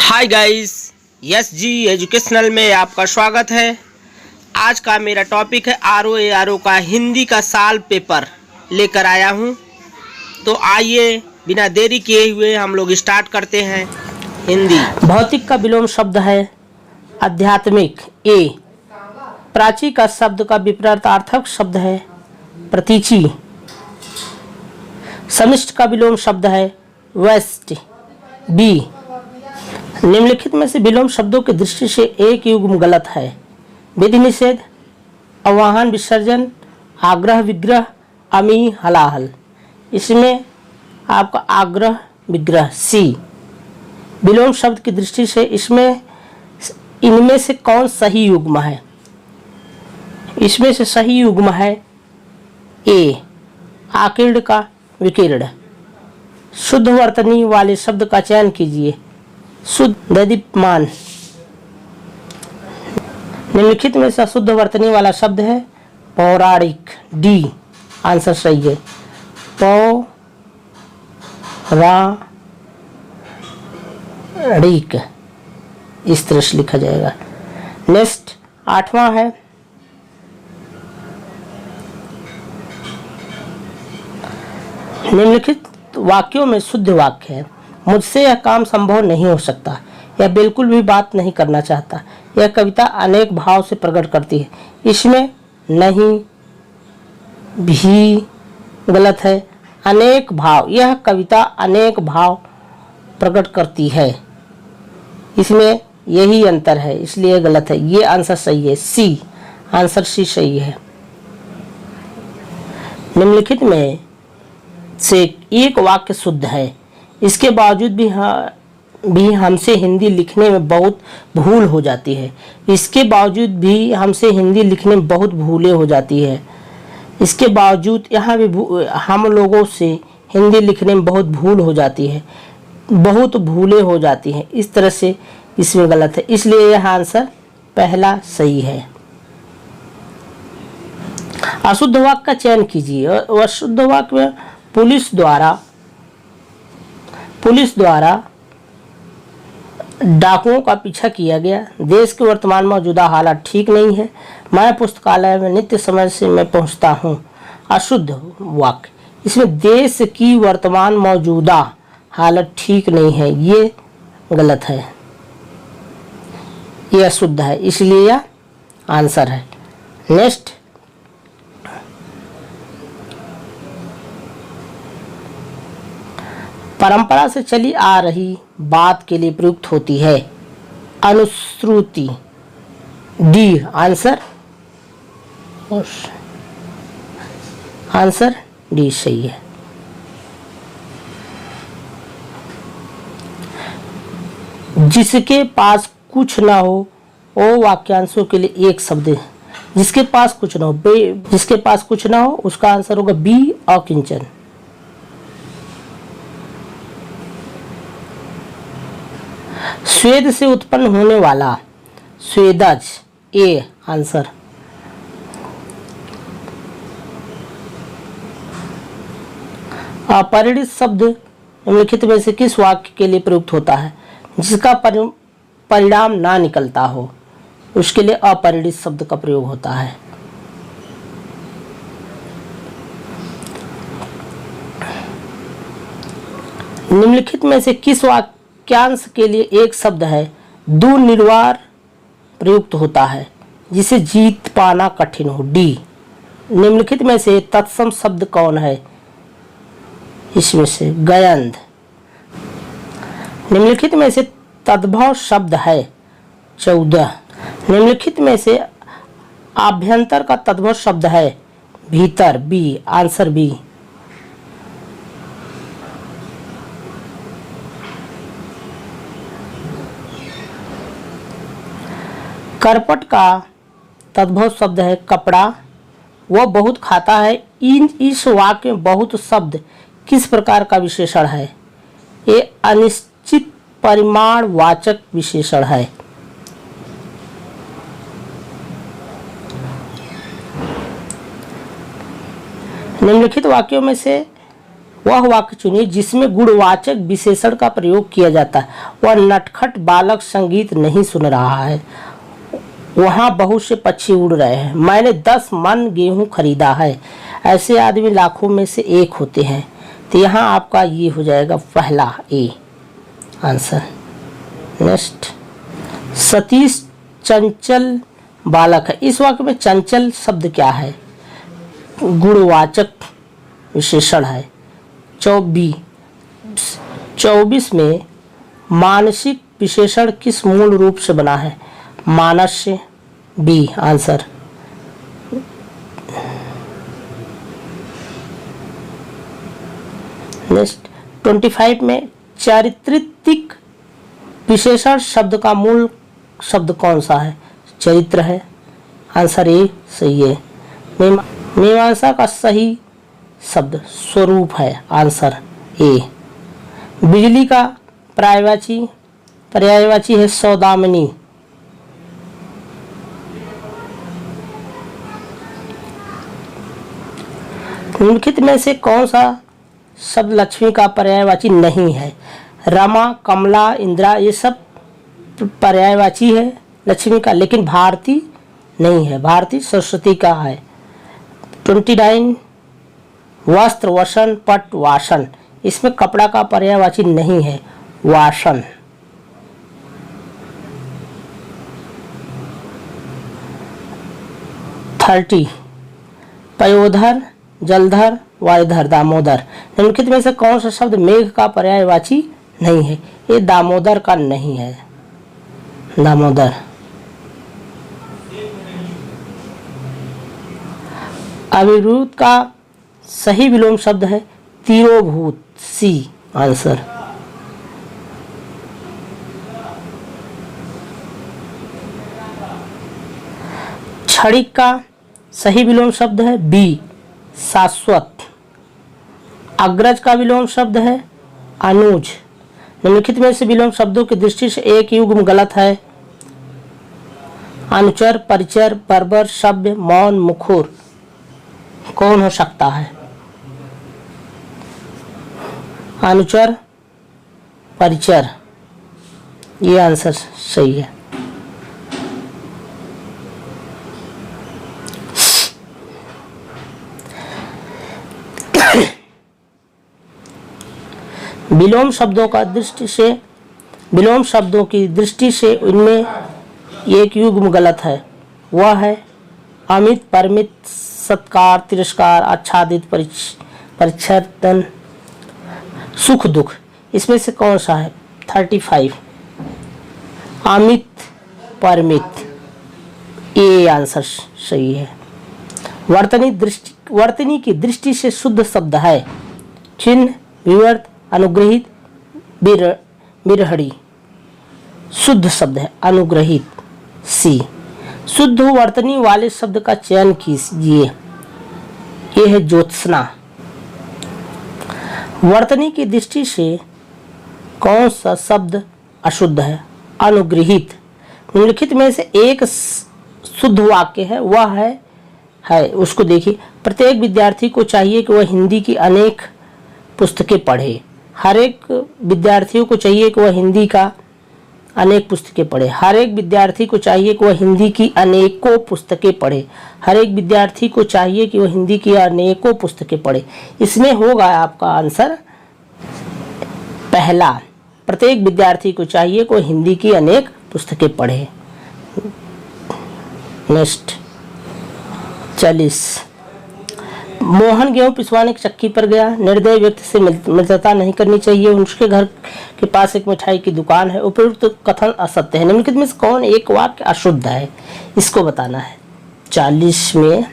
Hi guys, yes जी educational में आपका स्वागत है। आज का मेरा टॉपिक है आर ओ का हिंदी का साल पेपर लेकर आया हूँ। तो आइए बिना देरी किए हुए हम लोग स्टार्ट करते हैं। हिंदी भौतिक का विलोम शब्द है आध्यात्मिक। ए प्राची का शब्द का विपरीतार्थक शब्द है प्रतीची। समिष्ट का विलोम शब्द है वेस्ट। बी निम्नलिखित में से विलोम शब्दों की दृष्टि से एक युग्म गलत है। विधि निषेध, आवाहन विसर्जन, आग्रह विग्रह, अमी हलाहल। इसमें आपका आग्रह विग्रह सी। विलोम शब्द की दृष्टि से इनमें से कौन सही युग्म है? इसमें से सही युग्म है ए आकीर्ण का विकीर्ण। शुद्ध वर्तनी वाले शब्द का चयन कीजिए। शुद्ध दीप्यमान। निम्नलिखित में से अशुद्ध वर्तनी वाला शब्द है पौराणिक। डी आंसर सही है। पौराणिक इस तरह से लिखा जाएगा। नेक्स्ट 8वां है निम्नलिखित वाक्यों में शुद्ध वाक्य है। मुझसे यह काम संभव नहीं हो सकता। यह बिल्कुल भी बात नहीं करना चाहता। यह कविता अनेक भाव से प्रकट करती है। इसमें नहीं भी गलत है। अनेक भाव, यह कविता अनेक भाव प्रकट करती है। इसमें यही अंतर है, इसलिए गलत है। ये आंसर सही है। सी आंसर सी सही है। निम्नलिखित में से एक वाक्य शुद्ध है। इसके बावजूद भी हमसे हिंदी लिखने में बहुत भूल हो जाती है। इसके बावजूद भी हमसे हिंदी लिखने में बहुत भूलें हो जाती है। इसके बावजूद यहाँ भी हम लोगों से हिंदी लिखने में बहुत भूल हो जाती है, बहुत भूलें हो जाती हैं। इस तरह से इसमें गलत है, इसलिए यह आंसर पहला सही है। अशुद्ध वाक्य का चयन कीजिए। अशुद्ध वाक्य में पुलिस द्वारा डाकुओं का पीछा किया गया। देश के वर्तमान मौजूदा हालात ठीक नहीं है। मैं पुस्तकालय में नित्य समय से मैं पहुंचता हूं। अशुद्ध वाक्य, इसमें देश की वर्तमान मौजूदा हालत ठीक नहीं है, ये गलत है, ये अशुद्ध है, इसलिए यह आंसर है। नेक्स्ट परंपरा से चली आ रही बात के लिए प्रयुक्त होती है अनुश्रुति। डी आंसर डी सही है। जिसके पास कुछ ना हो वो वाक्यांशों के लिए एक शब्द है। जिसके पास कुछ ना हो उसका आंसर होगा बी अकिंचन। स्वेद से उत्पन्न होने वाला स्वेदज। A answer. अपरिणित शब्द निम्नलिखित में से किस वाक्य के लिए प्रयुक्त होता है? जिसका परिणाम ना निकलता हो उसके लिए अपरिणित शब्द का प्रयोग होता है। निम्नलिखित में से किस वाक्यांश के लिए एक शब्द है दुर्निवार प्रयुक्त होता है जिसे जीत पाना कठिन हो? डी। निम्नलिखित में से तत्सम शब्द कौन है? इसमें से गयंध। निम्नलिखित में से तद्भव शब्द है 14। निम्नलिखित में से आभ्यंतर का तद्भव शब्द है भीतर। B answer B. करपट का तद्भव शब्द है कपड़ा। वह बहुत खाता है। इस वाक्य में बहुत शब्द किस प्रकार का विशेषण है? ये अनिश्चित परिमाणवाचक विशेषण है। निम्नलिखित वाक्यों में से वह वाक्य चुनिए जिसमें गुणवाचक विशेषण का प्रयोग किया जाता है। वह नटखट बालक संगीत नहीं सुन रहा है, वहाँ बहुत से पक्षी उड़ रहे हैं। मैंने 10 मन गेहूं खरीदा है। ऐसे आदमी लाखों में से एक होते हैं। तो यहाँ आपका ये हो जाएगा पहला ए आंसर। नेक्स्ट, सतीश चंचल बालक है। इस वाक्य में चंचल शब्द क्या है? गुणवाचक विशेषण है। 24 में मानसिक विशेषण किस मूल रूप से बना है? मानस्य, बी आंसर। नेक्स्ट, 25 में चारित्रिक विशेषण शब्द का मूल शब्द कौन सा है? चरित्र है, आंसर ए सही है। मीमांसा का सही शब्द स्वरूप है, आंसर ए। बिजली का पर्यायवाची है सौदामिनी। निम्नलिखित में से कौन सा शब्द लक्ष्मी का पर्यायवाची नहीं है? रमा, कमला, इंदिरा ये सब पर्यायवाची है लक्ष्मी का, लेकिन भारती नहीं है। भारती सरस्वती का है। 29 वस्त्र, वसन, पट, वासन, इसमें कपड़ा का पर्यायवाची नहीं है, वासन। पयोधर, जलधर, वायुधर, दामोदर। निम्नलिखित में से कौन सा शब्द मेघ का पर्यायवाची नहीं है? ये दामोदर का नहीं है, दामोदर। अविभूत का सही विलोम शब्द है तिरोभूत, सी आंसर। क्षणिक का सही विलोम शब्द है बी शाश्वत। अग्रज का विलोम शब्द है अनुज। निम्नलिखित में से विलोम शब्दों की दृष्टि से एक युग्म गलत है। अनुचर, परिचर, बर्बर, सभ्य, मौन, मुखर कौन हो सकता है? अनुचर, परिचर, ये आंसर सही है। विलोम शब्दों की दृष्टि से इनमें एक युग्म गलत है। वह है अमित, परमित, सत्कार, तिरस्कार, आच्छादित, परिच्छेदन, सुख, दुख। इसमें से कौन सा है? 35 अमित, परमित, ये आंसर सही है। वर्तनी की दृष्टि से शुद्ध शब्द है चिन्ह, विवर्त, अनुग्रहित, बिरहड़ी। शुद्ध शब्द है अनुग्रहित, सी। शुद्ध वर्तनी वाले शब्द का चयन कीजिए। यह है ज्योत्सना। वर्तनी की दृष्टि से कौन सा शब्द अशुद्ध है? अनुग्रहित। निम्नलिखित में से एक शुद्ध वाक्य है, वह है उसको देखिए। प्रत्येक विद्यार्थी को चाहिए कि वह हिंदी की अनेक पुस्तकें पढ़े। हर एक विद्यार्थियों को चाहिए कि वह हिंदी का अनेक पुस्तकें पढ़े। हर एक विद्यार्थी को चाहिए कि वह हिंदी की अनेकों पुस्तकें पढ़े। हर एक विद्यार्थी को चाहिए कि वह हिंदी की अनेकों पुस्तकें पढ़े। इसमें होगा आपका आंसर पहला। प्रत्येक विद्यार्थी को चाहिए कि वह हिंदी की अनेक पुस्तकें पढ़े। नेक्स्ट 40 मोहन गेहूं पिसवाने की चक्की पर गया। निर्दयी व्यक्ति से मित्रता नहीं करनी चाहिए। उसके घर के पास एक मिठाई की दुकान है। उपयुक्त कथन असत्य है। निम्नलिखित में से कौन एक वाक्य अशुद्ध है? इसको बताना है। 40 में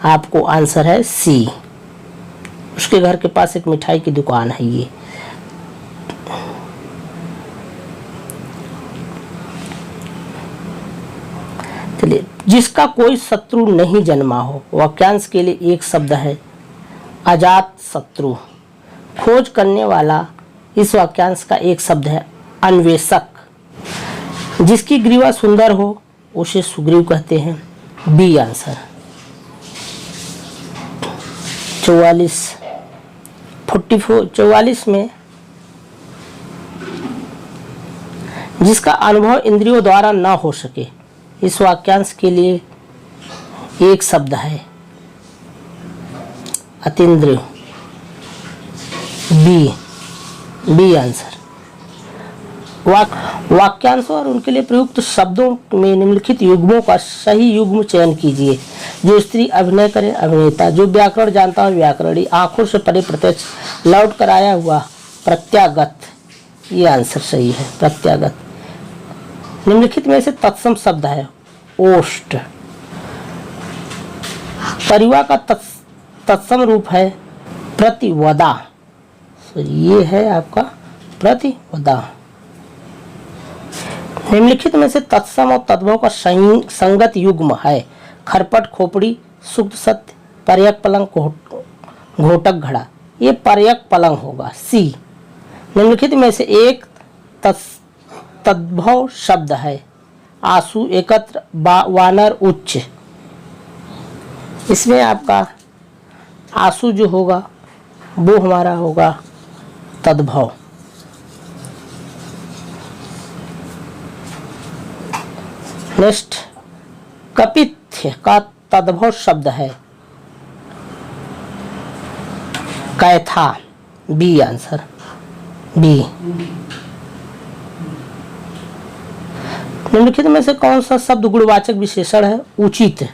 आपको आंसर है सी। उसके घर के पास एक मिठाई की दुकान है। ये चलिए, जिसका कोई शत्रु नहीं जन्मा हो, वाक्यांश के लिए एक शब्द है अजात शत्रु। खोज करने वाला, इस वाक्यांश का एक शब्द है अन्वेषक। जिसकी ग्रीवा सुंदर हो उसे सुग्रीव कहते हैं, बी आंसर। 44 44 में जिसका अनुभव इंद्रियों द्वारा न हो सके, इस वाक्यांश के लिए एक शब्द है अतीन्द्रिय। B answer. वाक्यांशों और उनके लिए प्रयुक्त शब्दों में निम्नलिखित युग्मों का सही युग्म चयन कीजिए। जो स्त्री अभिनय करे अभिनेता, जो व्याकरण जानता हो व्याकरणी, आंखों से परे प्रत्यक्ष, लौट कर आया हुआ प्रत्यागत। ये आंसर सही है, प्रत्यागत। निम्नलिखित में से तत्सम शब्द है ओष्ठ। परिवा का तत्सम रूप है प्रतिवदा। तो ये है आपका प्रतिवदा। निम्नलिखित में से तत्सम और तद्भव का संगत युग्म है खरपट, खोपड़ी, सुक्त, सत्य, पर्यक, पलंग, घोटक, घड़ा। ये पर्यक पलंग होगा, सी। निम्नलिखित में से एक तद्भव शब्द है आंसू, एकत्र, वानर, उच्च। इसमें आपका आंसू जो होगा वो हमारा होगा तद्भव। नेक्स्ट, कपित्थ का तद्भव शब्द है कैथा। B answer, B. निम्नलिखित में से कौन सा शब्द गुणवाचक विशेषण है उचित?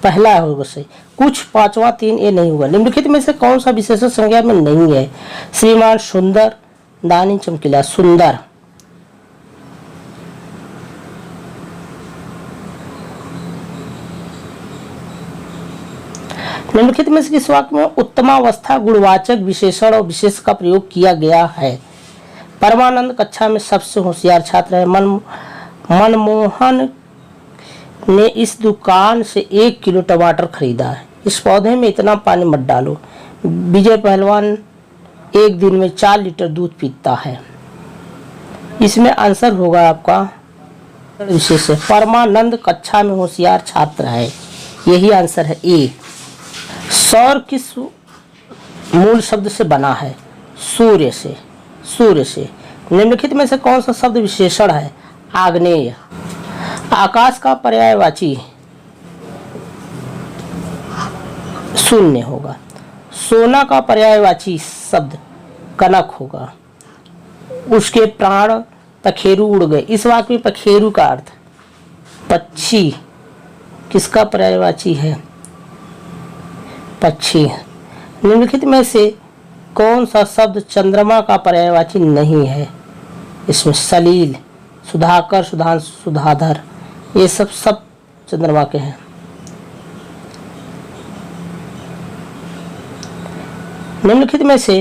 पहला होगा सही, कुछ, पांचवा, 3 ये नहीं होगा। निम्नलिखित में से कौन सा विशेषण संज्ञा में नहीं है? श्रीमान, सुंदर, दानी, चमकीला। सुंदर। निम्नलिखित में से किस वाक्य में उत्तमावस्था गुणवाचक विशेषण और विशेष का प्रयोग किया गया है? परमानंद कक्षा में सबसे होशियार छात्र है। मनमोहन ने इस दुकान से 1 किलो टमाटर खरीदा है। इस पौधे में इतना पानी मत डालो। विजय पहलवान एक दिन में 4 लीटर दूध पीता है। इसमें आंसर होगा आपका विशेष है परमानंद कक्षा में होशियार छात्र है, यही आंसर है ए। सौर किस मूल शब्द से बना है? सूर्य से, सूर्य से। निम्नलिखित में से कौन सा शब्द विशेषण है? आग्नेय। आकाश का पर्यायवाची शून्य होगा। सोना का पर्यायवाची शब्द कनक होगा। उसके प्राण पखेरु उड़ गए। इस वाक्य में पखेरु का अर्थ पक्षी किसका पर्यायवाची है? पक्षी। निम्नलिखित में से कौन सा शब्द चंद्रमा का पर्यायवाची नहीं है? इसमें सलील, सुधाकर, सुधांशु, सुधाधर, ये सब चंद्रमा के हैं। निम्नलिखित में से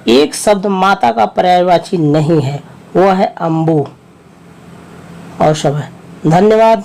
एक शब्द माता का पर्यायवाची नहीं है, वह है अम्बु। और सब है। धन्यवाद।